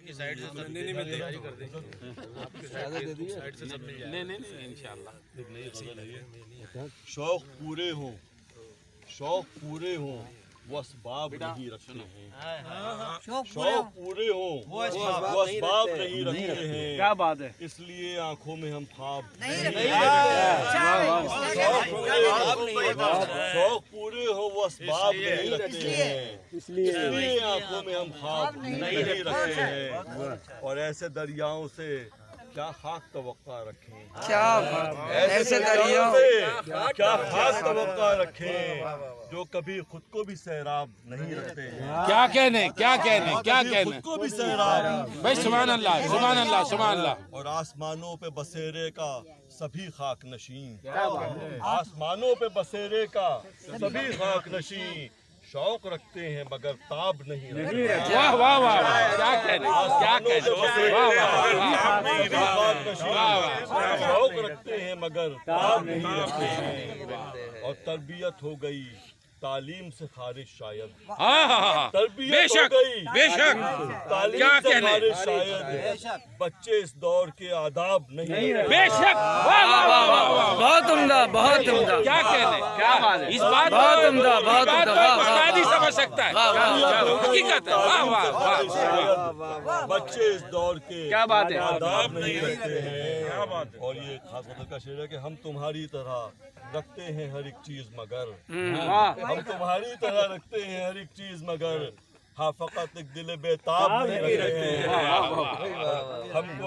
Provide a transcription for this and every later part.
کی سائڈ سے تیاری کر دیں نہیں انشاءاللہ شوق پورے ہوں وہ اسباب نہیں رکھتے ہیں، شوق پورے ہوں وہ اسباب نہیں رکھتے ہیں، کیا بات ہے، اس لیے آنکھوں میں ہم خواب شوق پورے ہوں وہ اسباب نہیں رکھتے ہیں، اس لیے آنکھوں میں ہم خواب نہیں رکھتے ہیں، اور ایسے دریاؤں سے کیا خاک توقع رکھیں، ایسے دریاؤں سے کیا خاک توقع رکھیں جو کبھی خود کو بھی سیراب نہیں رکھتے ہیں، کیا کہنے خود کو بھی سیراب بھائی، سبحان اللہ اور آسمانوں پہ بسیرے کا سبھی خاک نشین، آسمانوں پہ بسیرے کا سبھی خاک نشین شوق رکھتے ہیں مگر تاب نہیں رکھتے، واہ واہ واہ، کیا کہنے شوق رکھتے ہیں مگر تاب نہیں رکھتے ہیں، اور تربیت ہو گئی تعلیم سے خارج شاید، تربیت ہو گئی بے شک تعلیم سے خارج شاید، بچے اس دور کے آداب نہیں رکھتے، بے شک، واہ واہ واہ واہ، بہت عمدہ، بہت عمدہ، کیا کہنے، کیا بات ہے، اس بات بہت عمدہ، بہت عمدہ، استاد ہی سمجھ سکتا ہے، حقیقت ہے، واہ واہ واہ، بچے اس دور کے آداب نہیں رکھتے ہیں، اور یہ خاص مطلب کا شعر ہے کہ ہم تمہاری طرح رکھتے ہیں ہر ایک چیز مگر، ہم تمہاری طرح رکھتے ہیں ہر ایک چیز مگر، ہاں فقط ایک دل بےتاب نہیں رکھتے ہیں، ہم کو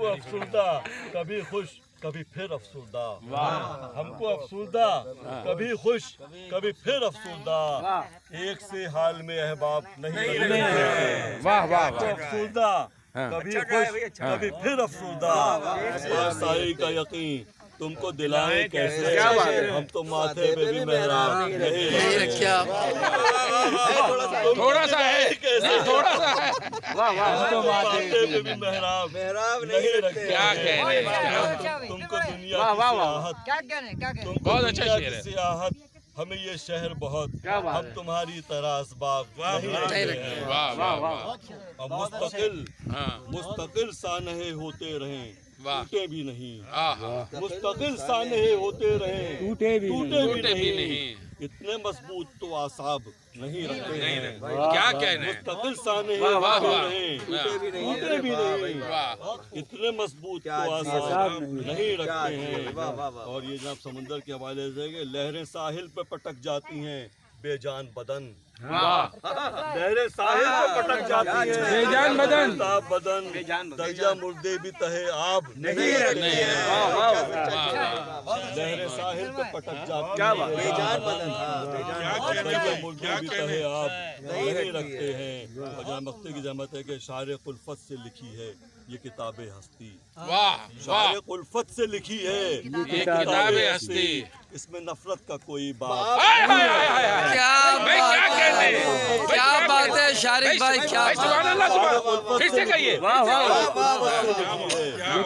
افسردہ کبھی خوش کبھی پھر افسردہ، ہم کو افسردہ کبھی خوش کبھی پھر افسردہ، ایک سے حال میں احباب نہیں رکھتے ہیں، واہ واہ، افسردہ کبھی خوش کبھی پھر افسردہ، سائی کا یقین تم کو دلائیں کیسے، ہم تو ماتھے پہ بھی محراب نہیں رکھے، تھوڑا سا ہے، تھوڑا سا ہے، ماتھے پہ بھی محراب نہیں رکھے، کیا کہنے، تم کو دنیا بہت اچھا شعر ہے، کی سیاحت ہمیں یہ شہر بہت، ہم تمہاری طرح اسباب نہیں رکھتے ہیں، اور مستقل سانحے ہوتے رہیں ٹوٹے بھی نہیں، مستقل سانحے ہوتے رہیں ٹوٹے بھی نہیں، اتنے مضبوط تو اعصاب نہیں رکھتے ہیں، کیا کہنے، مستقل سانحے ہوتے رہیں ٹوٹے بھی نہیں، اتنے مضبوط تو اعصاب نہیں رکھتے ہیں، اور یہ جناب سمندر کے حوالے سے کہ لہریں ساحل پہ پٹک جاتی ہیں بے جان بدن، لہریں ساحل پہ پٹک جاتی ہیں بے جان بدن، دریا مردے بھی تہے آب نہیں رکھتے ہیں، لہریں ساحل پہ پٹک جاتی ہیں بے جان بدن، دریا مردے بھی تہے آب نہیں رکھتے ہیں، اور جہاں مقتے کی زحمت ہے کہ شاعر الفت سے لکھی ہے یہ کتاب ہستی، شاعر الفت سے لکھی ہے یہ کتاب ہستی، اس میں نفرت کا کوئی بات، کیا بات ہے شارق بھائی، کیا سبحان اللہ، پھر سے کہیے، واہ واہ